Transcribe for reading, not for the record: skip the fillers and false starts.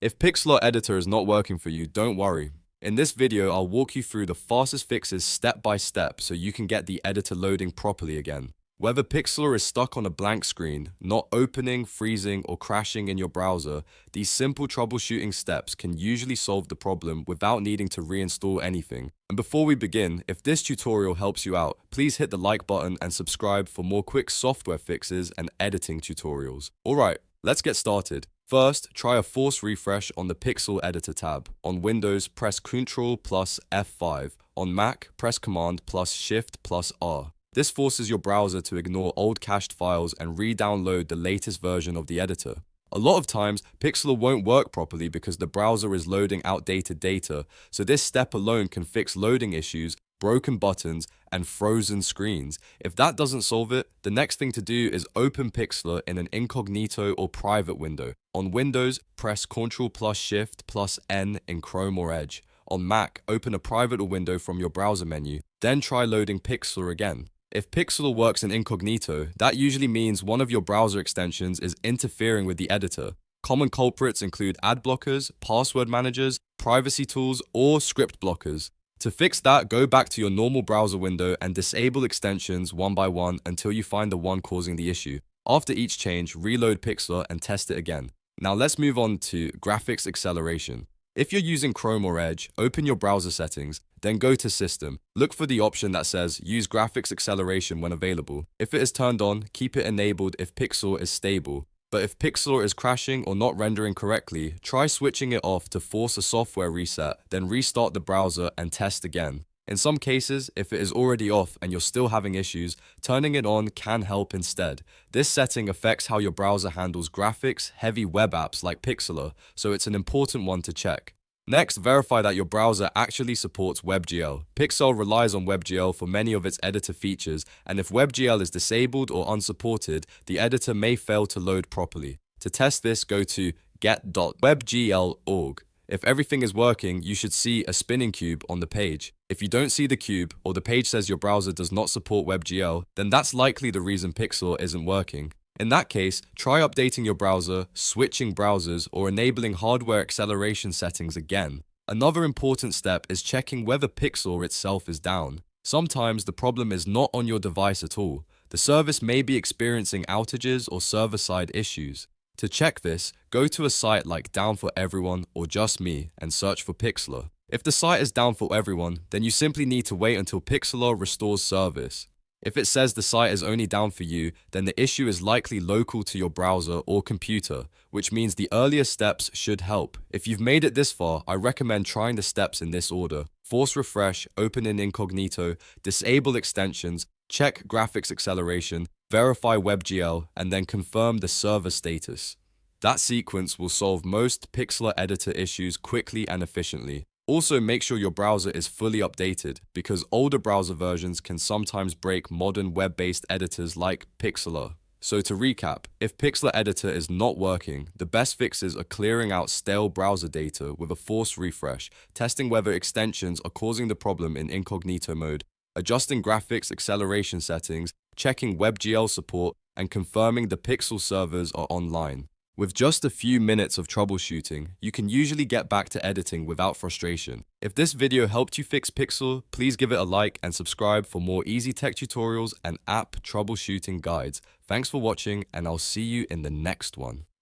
If Pixlr Editor is not working for you, don't worry. In this video, I'll walk you through the fastest fixes step by step so you can get the editor loading properly again. Whether Pixlr is stuck on a blank screen, not opening, freezing, or crashing in your browser, these simple troubleshooting steps can usually solve the problem without needing to reinstall anything. And before we begin, if this tutorial helps you out, please hit the like button and subscribe for more quick software fixes and editing tutorials. Alright, let's get started. First, try a force refresh on the Pixlr Editor tab. On Windows, press Ctrl plus F5. On Mac, press Command plus Shift plus R. This forces your browser to ignore old cached files and re-download the latest version of the editor. A lot of times, Pixlr won't work properly because the browser is loading outdated data, so this step alone can fix loading issues, broken buttons, and frozen screens. If that doesn't solve it, the next thing to do is open Pixlr in an incognito or private window. On Windows, press Ctrl plus Shift plus N in Chrome or Edge. On Mac, open a private window from your browser menu, then try loading Pixlr again. If Pixlr works in incognito, that usually means one of your browser extensions is interfering with the editor. Common culprits include ad blockers, password managers, privacy tools, or script blockers. To fix that, go back to your normal browser window and disable extensions one by one until you find the one causing the issue. After each change, reload Pixlr and test it again. Now let's move on to graphics acceleration. If you're using Chrome or Edge, open your browser settings, then go to System. Look for the option that says Use Graphics Acceleration when available. If it is turned on, keep it enabled if Pixlr is stable. But if Pixlr is crashing or not rendering correctly, try switching it off to force a software reset, then restart the browser and test again. In some cases, if it is already off and you're still having issues, turning it on can help instead. This setting affects how your browser handles graphics, heavy web apps like Pixlr, so it's an important one to check. Next, verify that your browser actually supports WebGL. Pixlr relies on WebGL for many of its editor features, and if WebGL is disabled or unsupported, the editor may fail to load properly. To test this, go to get.webgl.org. If everything is working, you should see a spinning cube on the page. If you don't see the cube, or the page says your browser does not support WebGL, then that's likely the reason Pixlr isn't working. In that case, try updating your browser, switching browsers, or enabling hardware acceleration settings again. Another important step is checking whether Pixlr itself is down. Sometimes the problem is not on your device at all. The service may be experiencing outages or server-side issues. To check this, go to a site like Down for Everyone or Just Me and search for Pixlr. If the site is down for everyone, then you simply need to wait until Pixlr restores service. If it says the site is only down for you, then the issue is likely local to your browser or computer, which means the earlier steps should help. If you've made it this far, I recommend trying the steps in this order. Force refresh, open in incognito, disable extensions, check graphics acceleration, verify WebGL, and then confirm the server status. That sequence will solve most Pixlr editor issues quickly and efficiently. Also, make sure your browser is fully updated, because older browser versions can sometimes break modern web-based editors like Pixlr. So to recap, if Pixlr Editor is not working, the best fixes are clearing out stale browser data with a force refresh, testing whether extensions are causing the problem in incognito mode, adjusting graphics acceleration settings, checking WebGL support, and confirming the Pixlr servers are online. With just a few minutes of troubleshooting, you can usually get back to editing without frustration. If this video helped you fix Pixlr, please give it a like and subscribe for more easy tech tutorials and app troubleshooting guides. Thanks for watching, and I'll see you in the next one.